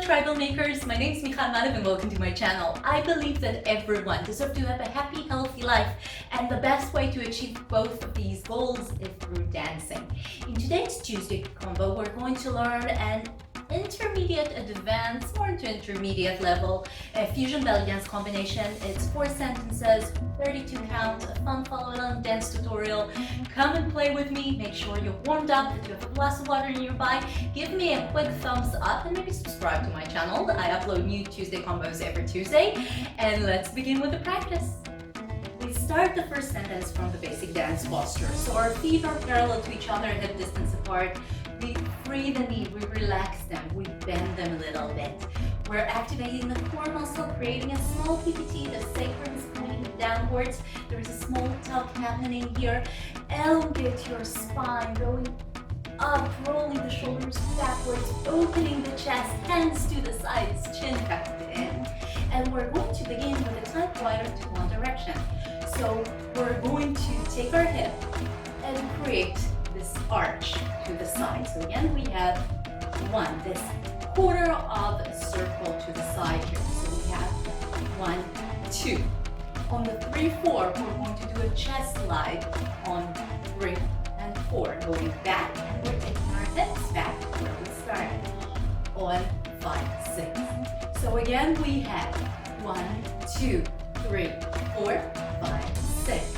Hello TribalMakers, my name is and welcome to my channel. I believe that everyone deserves to have a happy, healthy life, and the best way to achieve both of these goals is through dancing. In today's Tuesday combo, we're going to learn an intermediate, advanced, or to intermediate level fusion belly dance combination. It's 4 sentences, 32 counts, a fun follow-along dance tutorial. Come and play with me. Make sure you're warmed up, that you have a glass of water nearby. Give me a quick thumbs up and maybe subscribe to my channel. I upload new Tuesday combos every Tuesday. And let's begin with the practice. We start the first sentence from the basic dance posture. So our feet are parallel to each other, hip distance apart. We free the knee, we relax them, we bend them a little bit. We're activating the core muscle, creating a small PPT. The sacrum is pointing downwards. There is a small tuck happening here. Elongate your spine, going up, rolling the shoulders backwards, opening the chest, hands to the sides, chin tucked in. And we're going to begin with a typewriter to one direction. So we're going to take our hip and create this arch to the side. So again, we have this quarter of a circle to the side here. So we have 1, 2. On the 3, 4, we're going to do a chest slide on 3 and 4. Going back, and we're taking our hips back where we started on 5, 6. So again, we have 1, 2, 3, 4, 5, 6.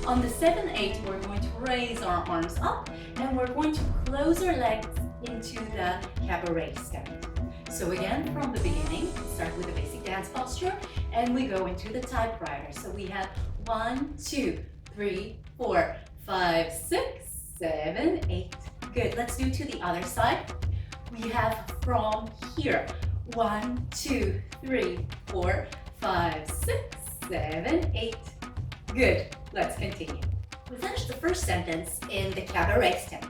On the 7, 8, we're going to raise our arms up and we're going to close our legs into the cabaret stand. So again, from the beginning, start with the basic dance posture and we go into the typewriter. So we have 1, 2, 3, 4, 5, 6, 7, 8. Good. Let's do to the other side. We have from here 1, 2, 3, 4, 5, 6, 7, 8. Good. Let's continue. We finished the first sentence in the cabaret stand.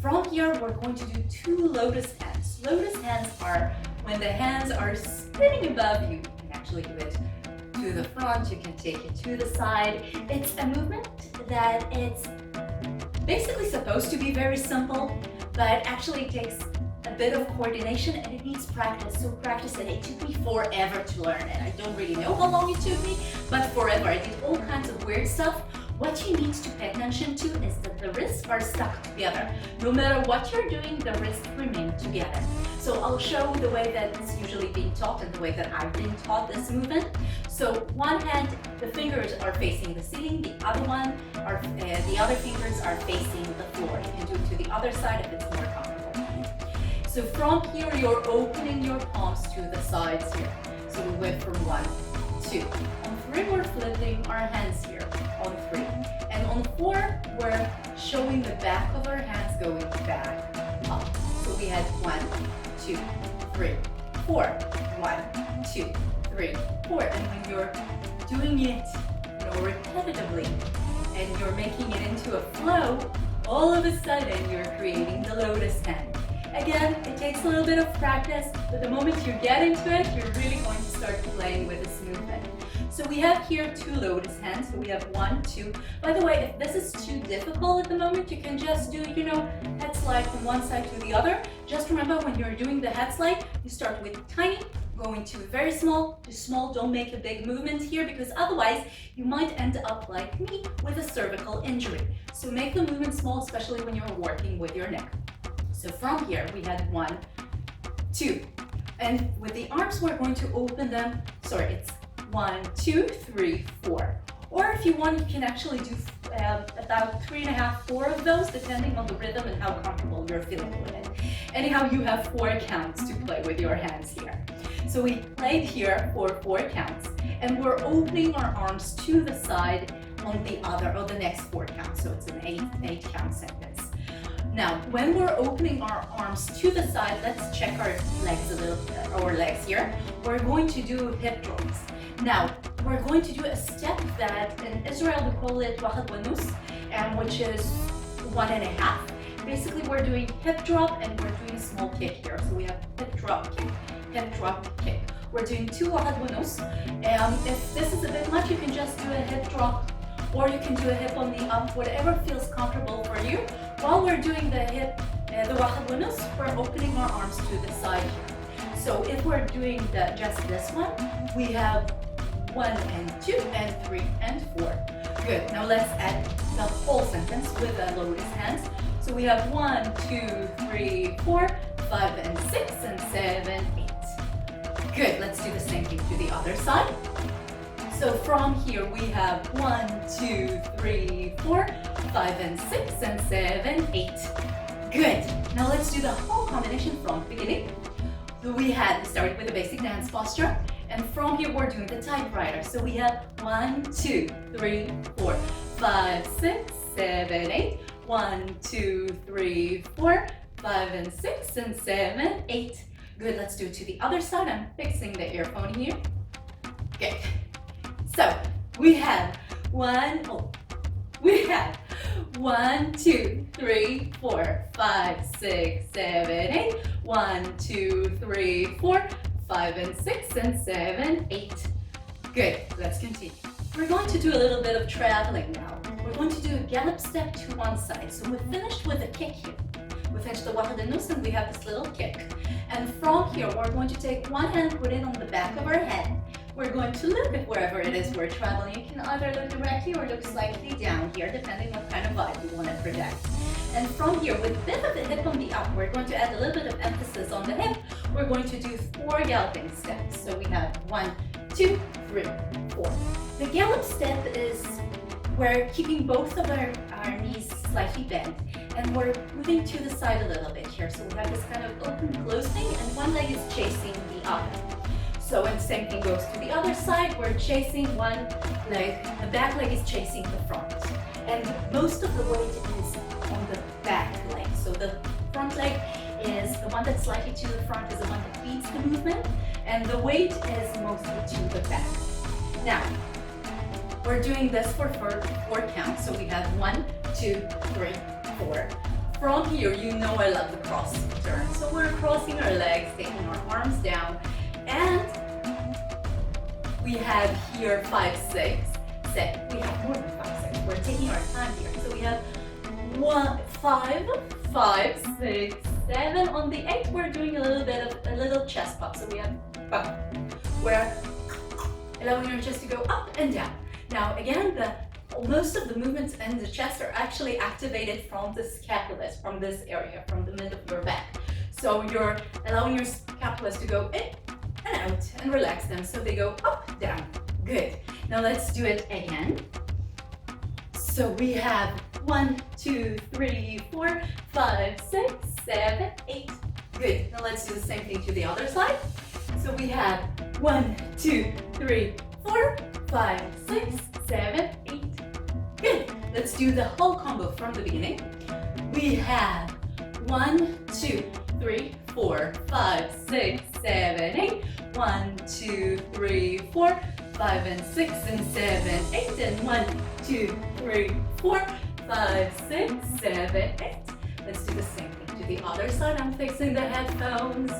From here, we're going to do 2 lotus hands. Lotus hands are when the hands are spinning above you. You can actually do it to the front, you can take it to the side. It's a movement that it's basically supposed to be very simple, but actually takes a bit of coordination and it needs practice. So practice it. It took me forever to learn and I don't really know how long it took me, but forever. I did all kinds of weird stuff. What you need to pay attention to is that the wrists are stuck together. No matter what you're doing, the wrists remain together. So I'll show the way that it's usually being taught and the way that I've been taught this movement. So one hand, the fingers are facing the ceiling, the other one are the other fingers are facing the floor. You can do it to the other side if it's more comfortable. So from here, you're opening your palms to the sides here. So we went from 1, 2. On 3, we're flipping our hands here on 3. And on 4, we're showing the back of our hands going back up. So we had 1, 2, 3, 4. 1, 2, 3, 4. And when you're doing it, repetitively, and you're making it into a flow, all of a sudden you're creating the lotus hand. Again, it takes a little bit of practice, but the moment you get into it, you're really going to start playing with this movement. So we have here 2 lotus hands. So we have 1, 2. By the way, if this is too difficult at the moment, you can just do, head slide from one side to the other. Just remember when you're doing the head slide, you start with tiny, going to very small to small. Don't make a big movement here because otherwise you might end up like me with a cervical injury. So make the movement small, especially when you're working with your neck. So from here, we had 1, 2. And with the arms, we're going to open them. Sorry, it's 1, 2, 3, 4. Or if you want, you can actually do about 3.5, 4 of those, depending on the rhythm and how comfortable you're feeling with it. Anyhow, you have 4 counts to play with your hands here. So we played here for 4 counts. And we're opening our arms to the side on the next 4 counts. So it's an 8 count sentence. Now, when we're opening our arms to the side, let's check our legs a little bit, our legs here. We're going to do hip drops. Now, we're going to do a step that in Israel we call it Wahad Wa Nus, which is 1.5. Basically, we're doing hip drop and we're doing a small kick here. So we have hip drop, kick, hip drop, kick. We're doing 2 Wahad Wa Nus. If this is a bit much, you can just do a hip drop or you can do a hip on the up, whatever feels comfortable for you. While we're doing the Wahad Wa Nus, we're opening our arms to the side here. So if we're doing just this one, we have 1 and 2 and 3 and 4. Good. Now let's add the whole sentence with the Lotus hands. So we have 1, 2, 3, 4, 5 and 6 and 7, 8. Good. Let's do the same thing to the other side. So from here we have 1, 2, 3, 4, 5 and 6 and 7, 8. Good. Now let's do the whole combination from the beginning. So we started with the basic dance posture, and from here we're doing the typewriter. So we have 1, 2, 3, 4, 5, 6, 7, 8. 1, 2, 3, 4, 5 and 6 and 7, 8. Good. Let's do it to the other side. I'm fixing the earphone here. Good. So we have 1, 2, 3, 4, 5, 6, 7, 8. 1, 2, 3, 4, 5 and 6 and 7, 8. Good. Let's continue. We're going to do a little bit of traveling now. We're going to do a Galop step to one side. So we're finished with a kick here. We finished the Wahad Wa Nus and we have this little kick. And from here, we're going to take one hand, put it on the back of our head. We're going to look at wherever it is we're traveling. You can either look directly or look slightly down here, depending what kind of vibe you want to project. And from here, with a bit of the hip on the up, we're going to add a little bit of emphasis on the hip. We're going to do 4 galloping steps. So we have 1, 2, 3, 4. The Galop step is we're keeping both of our knees slightly bent, and we're moving to the side a little bit here. So we have this kind of open close thing, and one leg is chasing the other. So and the same thing goes to the other side. We're chasing one leg, the back leg is chasing the front. And most of the weight is on the back leg. So the front leg is the one that's slightly to the front, is the one that leads the movement, and the weight is mostly to the back. Now, we're doing this for 4 counts. So we have 1, 2, 3, 4. From here, you know I love the cross turn. So we're crossing our legs, taking our arms down, and we have here 5, 6, 7. We have more than 5, 6. We're taking our time here. So we have 5, 6, 7. On the 8, we're doing a little bit of a little chest pop. So we have we're allowing your chest to go up and down. Now again, most of the movements in the chest are actually activated from the scapulus, from this area, from the mid of your back. So you're allowing your scapulus to go in and out and relax them so they go up, down. Good. Now let's do it again. So we have 1, 2, 3, 4, 5, 6, 7, 8. Good. Now let's do the same thing to the other side. So we have 1, 2, 3, 4, 5, 6, 7, 8. Good. Let's do the whole combo from the beginning. We have 1, 2, 3, 4, 5, 6, 7, 8. 1, 2, 3, 4, 5 and 6 and 7, 8. And 1, 2, 3, 4, 5, 6, 7, 8. Let's do the same thing to the other side. I'm fixing the headphones.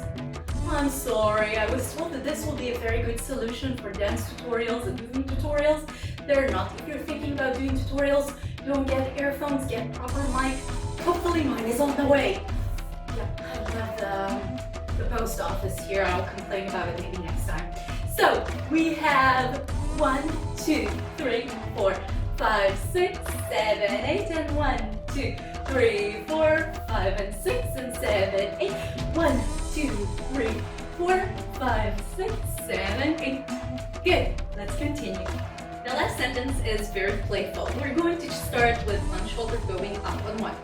I'm sorry, I was told that this will be a very good solution for dance tutorials and movement tutorials. They're not. If you're thinking about doing tutorials, don't get earphones, get proper mic. Hopefully mine is on the way. Yeah, I love the post office here. I'll complain about it maybe next time. So we have 1, 2, 3, 4, 5, 6, 7, 8, and 1, 2, 3, 4, 5 and 6 and 7, 8. 1, 2, 3, 4, 5, 6, 7, 8. Good. Let's continue. The last sentence is very playful. We're going to start with one shoulder going up on one,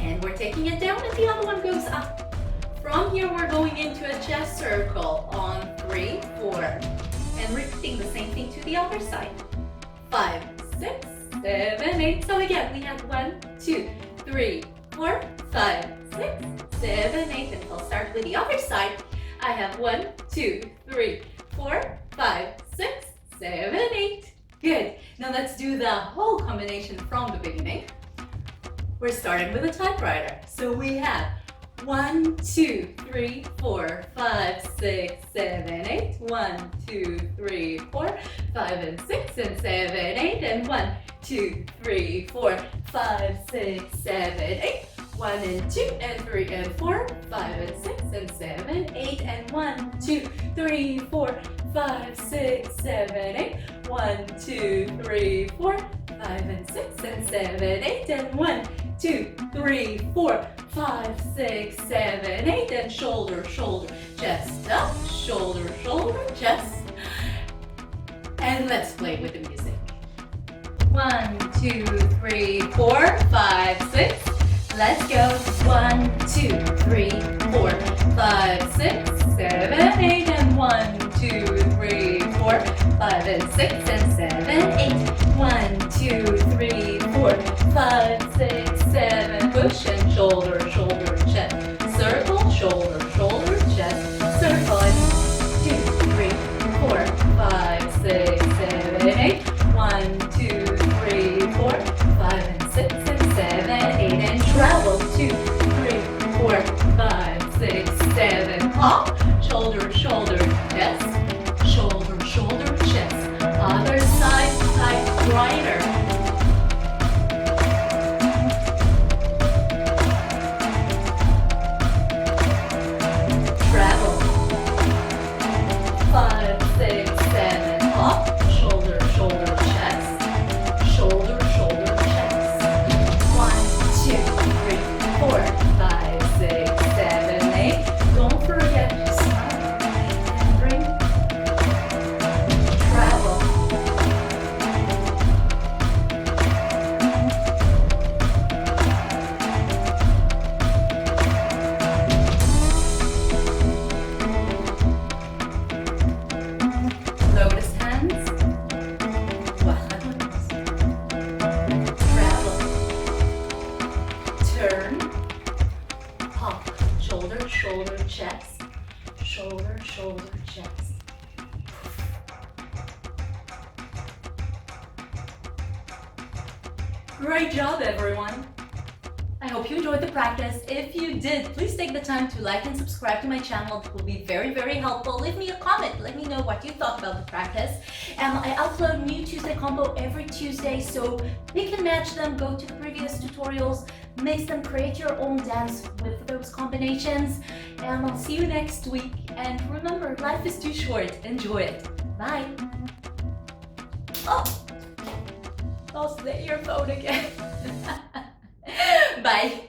and we're taking it down, and the other one goes up. From here, we're going into a chest circle on 3, 4, and repeating the same thing to the other side. 5, 6, 7, 8. So again, we have 1, 2, 3, 4, 5, 6, 7, 8, and I'll start with the other side. I have 1, 2, 3, 4, 5, 6, 7, 8. Good. Now let's do the whole combination from the beginning. We're starting with a typewriter. So we have 1, 2, 3, 4, 5, 6, 7, 8. 1, 2, 3, 4, 5 and 6 and 7, 8. And 1, 2, 3, 4, 5, 6, 7, 8. 1 and 2 and 3 and 4, 5 and 6 and 7, 8 and 1, 2, 3, 4, 5, 6, 7, 8. 1, 2, 3, 4, 5 and 6 and 7, 8 and 1, 2, 3, 4, 5, 6, 7, 8 and shoulder, shoulder, chest up, shoulder, shoulder, chest. And let's play with the music. 1, 2, 3, 4, 5, 6. Let's go. 1, 2, 3, 4, 5, 6, 7, 8 and 1, 2, 3, 4, 5 and 6 and 7, 8. 1, 2, 3, 4, 5, 6, 7. Push and shoulder, shoulder, chest. Circle, shoulder, shoulder, chest. Circle and 2, 3, 4, 5, 6, 7, 8. 1, 2, 3, 4, 5 and 6 and 7, 8 and travel. 2, 3, 4, 5, 6, 7. Hop, shoulder, shoulder, chest. Shoulder, shoulder, chest. Other side, side, rider. Travel. 5, 6, 7. Hop, shoulder, shoulder, chest. Shoulder, shoulder, chest. 1, 2, 3, 4, 5, 6, 7, 8. Don't forget to smile and bring. Travel. Lotus hands. Wahad Wa Nus. Travel. Turn. Hop. Shoulder, shoulder, chest. Shoulder, shoulder, chest. Great job, everyone! I hope you enjoyed the practice. If you did, please take the time to like and subscribe to my channel. It will be very, very helpful. Leave me a comment. Let me know what you thought about the practice. I upload new Tuesday combo every Tuesday, so pick and match them. Go to the previous tutorials, mix them, create your own dance with those combinations. And I'll see you next week. And remember, life is too short. Enjoy it. Bye. Oh, lost the earphone again. Bye.